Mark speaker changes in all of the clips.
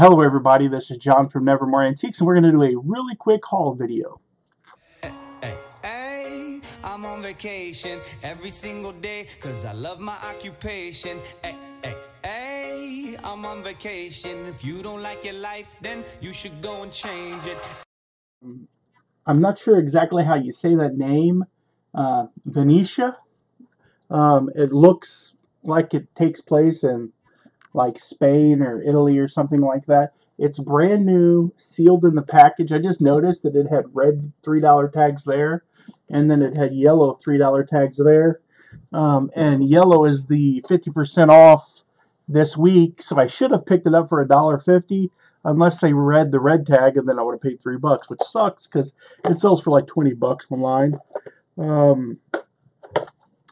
Speaker 1: Hello everybody, this is John from Nevermore Antiques, and we're going to do a really quick haul video.
Speaker 2: Hey, I'm on vacation every single day because I love my occupation. Hey, I'm on vacation. If you don't like your life, then you should go and change it.
Speaker 1: I'm not sure exactly how you say that name, Venetia. It looks like it takes place in like Spain or Italy or something like that. It's brand new, sealed in the package. I just noticed that it had red $3 tags there, and then it had yellow $3 tags there. And yellow is the 50% off this week, so I should have picked it up for $1.50 unless they read the red tag, and then I would have paid $3, which sucks because it sells for like $20 online.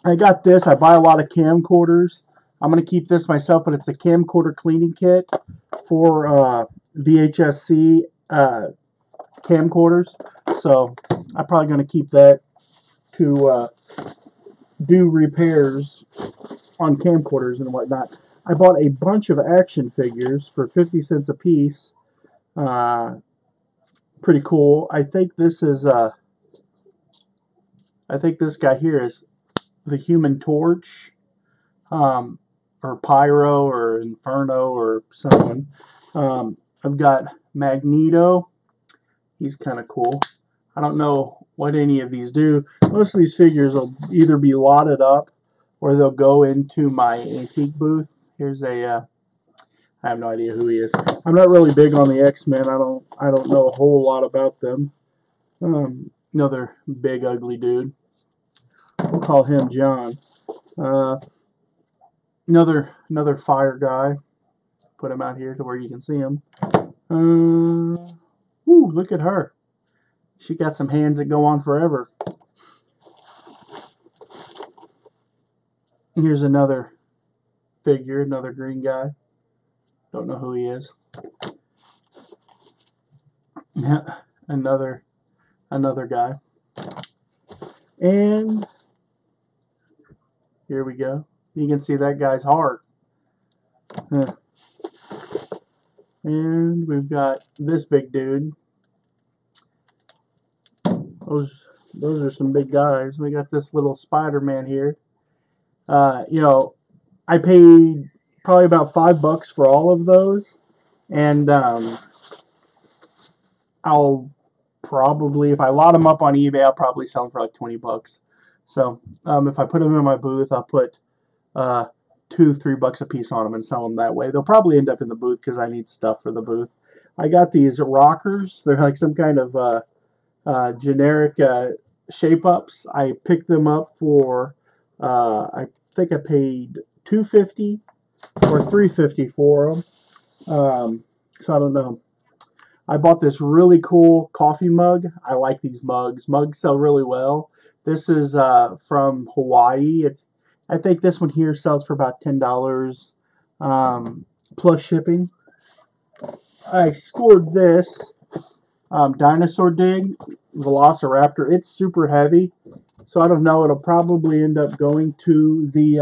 Speaker 1: I got this. I buy a lot of camcorders. I'm going to keep this myself, but it's a camcorder cleaning kit for VHSC camcorders. So I'm probably going to keep that to do repairs on camcorders and whatnot. I bought a bunch of action figures for 50 cents a piece. Pretty cool. I think this is I think this guy here is the Human Torch, or Pyro, or Inferno, or someone. I've got Magneto. He's kind of cool. I don't know what any of these do. Most of these figures will either be lotted up or they'll go into my antique booth. Here's a I have no idea who he is. I'm not really big on the X-Men. I don't know a whole lot about them. Another big ugly dude. We'll call him John. Another fire guy. Put him out here to where you can see him. Ooh, look at her. She got some hands that go on forever. Here's another figure, another green guy. Don't know who he is. another guy. And here we go. You can see that guy's heart. And we've got this big dude. Those are some big guys. We got this little Spider-Man here. You know, I paid probably about $5 for all of those, and I'll probably, if I lot them up on eBay, I'll probably sell them for like $20. So if I put them in my booth, I'll put $2-3 a piece on them and sell them that way. They'll probably end up in the booth because I need stuff for the booth. I got these rockers. They're like some kind of generic shape-ups. I picked them up for I think I paid $2.50 or $3.50 for them. So I don't know. I bought this really cool coffee mug. I like these mugs. Mugs sell really well. This is from Hawaii. I think this one here sells for about $10 plus shipping. I scored this Dinosaur Dig Velociraptor. It's super heavy, so I don't know. It'll probably end up going to the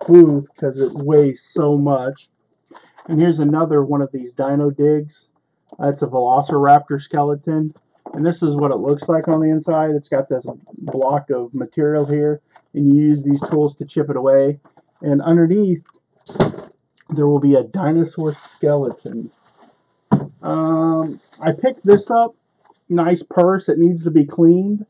Speaker 1: booth because it weighs so much. And here's another one of these Dino Digs. It's a Velociraptor skeleton, and this is what it looks like on the inside. It's got this block of material here, and you use these tools to chip it away. And underneath, there will be a dinosaur skeleton. I picked this up. Nice purse. It needs to be cleaned.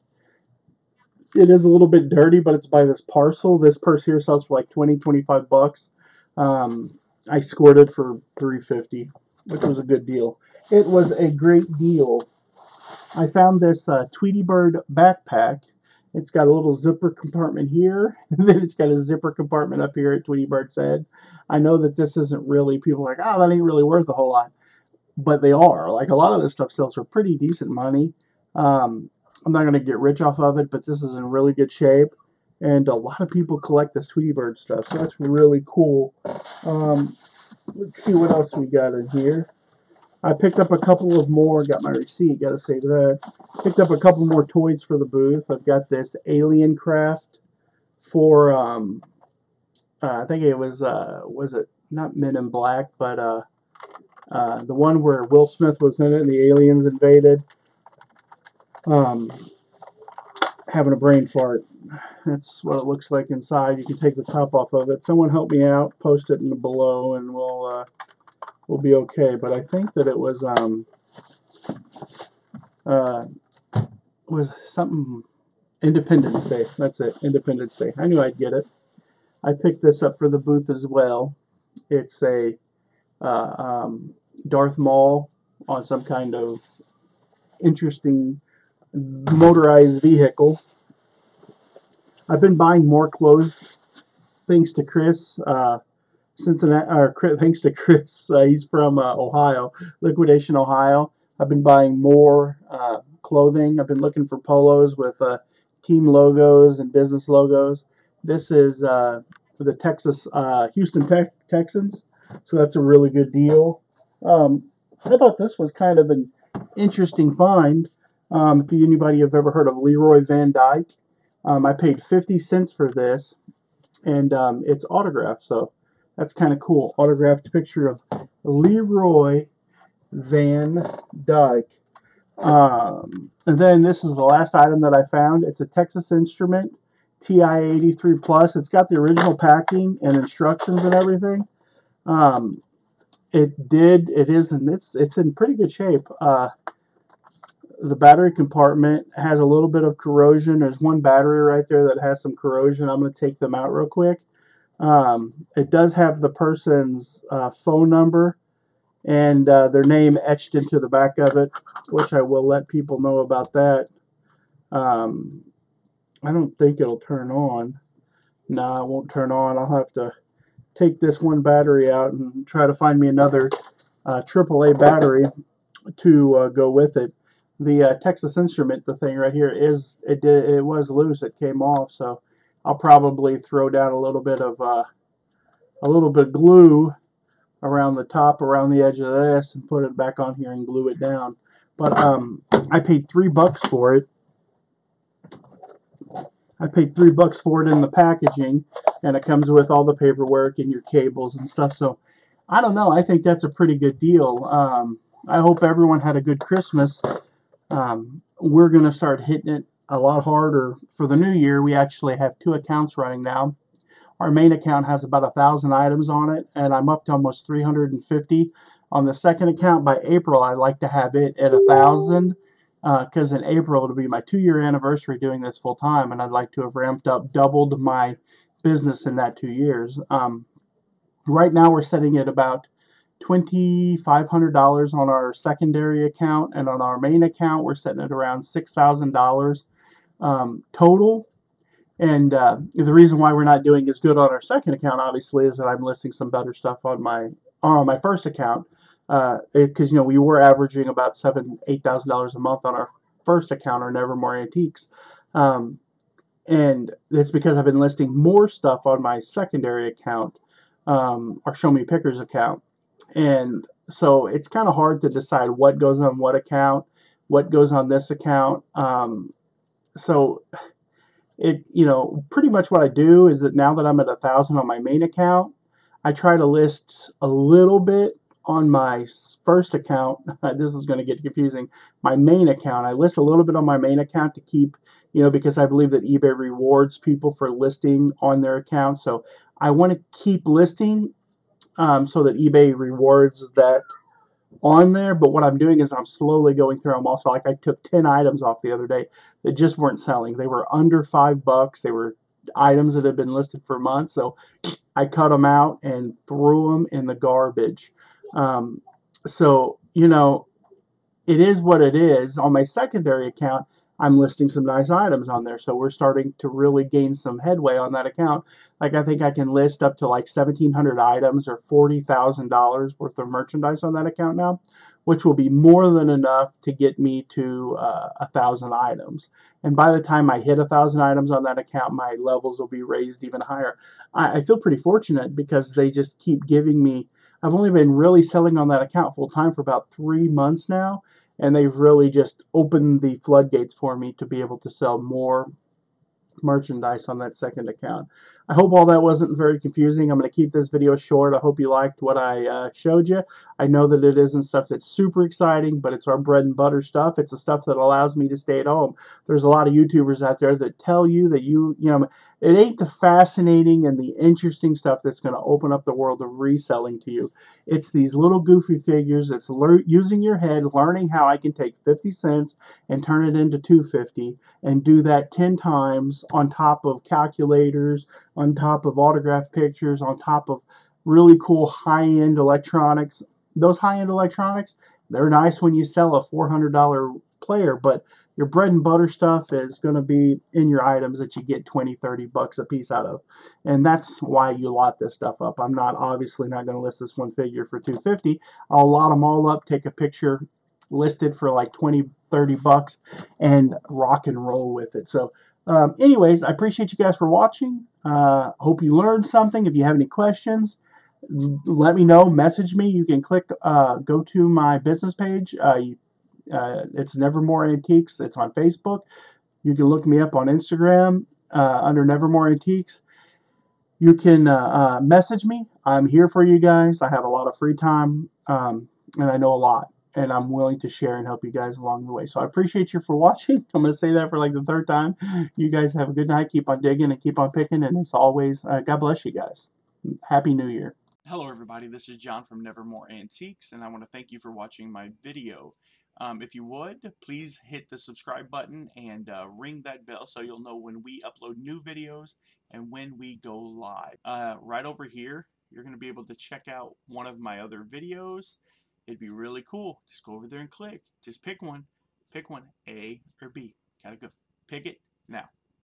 Speaker 1: It is a little bit dirty, but it's by this parcel. This purse here sells for like $20-25. I scored it for $3.50, which was a good deal. It was a great deal. I found this Tweety Bird backpack. It's got a little zipper compartment here, and then it's got a zipper compartment up here at Tweety Bird's head. I know that this isn't really, people are like, oh, that ain't really worth a whole lot. But they are. Like, a lot of this stuff sells for pretty decent money. I'm not going to get rich off of it, but this is in really good shape. And a lot of people collect this Tweety Bird stuff, so that's really cool. Let's see what else we got in here. I picked up a couple of more. Got my receipt. Got to save that. Picked up a couple more toys for the booth. I've got this Alien Craft for I think it was it not Men in Black, but the one where Will Smith was in it and the aliens invaded. Um, Having a brain fart. That's what it looks like inside. You can take the top off of it. Someone help me out. Post it in the below, and we'll be okay. But I think that it uh, was something Independence Day. That's it. Independence Day. I knew I'd get it. I picked this up for the booth as well. It's a uh, um, Darth Maul on some kind of interesting motorized vehicle. I've been buying more clothes thanks to Chris. Cincinnati, or thanks to Chris. He's from Ohio, Liquidation, Ohio. I've been buying more clothing. I've been looking for polos with team logos and business logos. This is for the Houston Texans, so that's a really good deal. I thought this was kind of an interesting find. If anybody have ever heard of Leroy Van Dyke, I paid 50 cents for this, and it's autographed, so that's kind of cool. Autographed picture of Leroy Van Dyke. And then this is the last item that I found. It's a Texas Instrument TI-83 Plus. It's got the original packing and instructions and everything. It's in pretty good shape. The battery compartment has a little bit of corrosion. There's one battery right there that has some corrosion. I'm going to take them out real quick. It does have the person's phone number and their name etched into the back of it, which I will let people know about that. I don't think it'll turn on. No, it won't turn on. I'll have to take this one battery out and try to find me another AAA battery to go with it. The Texas Instrument, the thing right here, it was loose. It came off, so I'll probably throw down a little bit of glue around the top, around the edge of this, and put it back on here and glue it down. But I paid $3 for it. I paid $3 for it in the packaging, and it comes with all the paperwork and your cables and stuff. So I don't know. I think that's a pretty good deal. I hope everyone had a good Christmas. We're going to start hitting it a lot harder for the new year. We actually have 2 accounts running now. Our main account has about 1,000 items on it, and I'm up to almost 350. On the second account, by April, I'd like to have it at 1,000, because in April it'll be my 2-year anniversary doing this full time, and I'd like to have ramped up, doubled my business in that 2 years. Right now we're setting at about $2,500 on our secondary account, and on our main account we're setting it around $6,000 total. And the reason why we're not doing as good on our second account, obviously, is that I'm listing some better stuff on my first account, because we were averaging about $8,000 a month on our first account, our Nevermore Antiques, and it's because I've been listing more stuff on my secondary account, our Show Me Pickers account. And so it's kind of hard to decide what goes on what account, what goes on this account. So pretty much what I do is that now that I'm at 1,000 on my main account, I try to list a little bit on my first account. This is going to get confusing. My main account, I list a little bit on my main account to keep, because I believe that eBay rewards people for listing on their account. So I want to keep listing so that eBay rewards that on there. But what I'm doing is I'm slowly going through them. Also, like I took 10 items off the other day that just weren't selling. They were under $5. They were items that had been listed for months. So I cut them out and threw them in the garbage. So it is what it is. On my secondary account, I'm listing some nice items on there. So we're starting to really gain some headway on that account. Like I think I can list up to like 1,700 items or $40,000 worth of merchandise on that account now, which will be more than enough to get me to 1,000 items. And by the time I hit 1,000 items on that account, my levels will be raised even higher. I feel pretty fortunate because they just keep giving me. I've only been really selling on that account full time for about 3 months now, and they've really just opened the floodgates for me to be able to sell more merchandise on that second account. I hope all that wasn't very confusing. I'm going to keep this video short. I hope you liked what I showed you. I know that it isn't stuff that's super exciting, but it's our bread and butter stuff. It's the stuff that allows me to stay at home. There's a lot of YouTubers out there that tell you that you know, it ain't the fascinating and the interesting stuff that's going to open up the world of reselling to you. It's these little goofy figures. It's using your head, learning how I can take 50 cents and turn it into 250 and do that 10 times on top of calculators, on top of autographed pictures, on top of really cool high-end electronics. Those high-end electronics, they're nice when you sell a $400 player, but your bread and butter stuff is going to be in your items that you get 20, 30 bucks a piece out of. And that's why you lot this stuff up. I'm not obviously not going to list this one figure for 250. I'll lot them all up, take a picture, list it for like 20, 30 bucks, and rock and roll with it. So anyways, I appreciate you guys for watching. Hope you learned something. If you have any questions, let me know. Message me. You can click, go to my business page. It's Nevermore Antiques. It's on Facebook. You can look me up on Instagram under Nevermore Antiques. You can message me. I'm here for you guys. I have a lot of free time, and I know a lot, and I'm willing to share and help you guys along the way. So I appreciate you for watching. I'm going to say that for like the third time. You guys have a good night. Keep on digging and keep on picking. And as always, God bless you guys. Happy New Year.
Speaker 3: Hello everybody, this is John from Nevermore Antiques, and I want to thank you for watching my video. If you would, please hit the subscribe button and ring that bell so you'll know when we upload new videos and when we go live. Right over here, you're going to be able to check out one of my other videos. It'd be really cool. Just go over there and click. Just pick one. Pick one, A or B. Gotta go. Pick it now.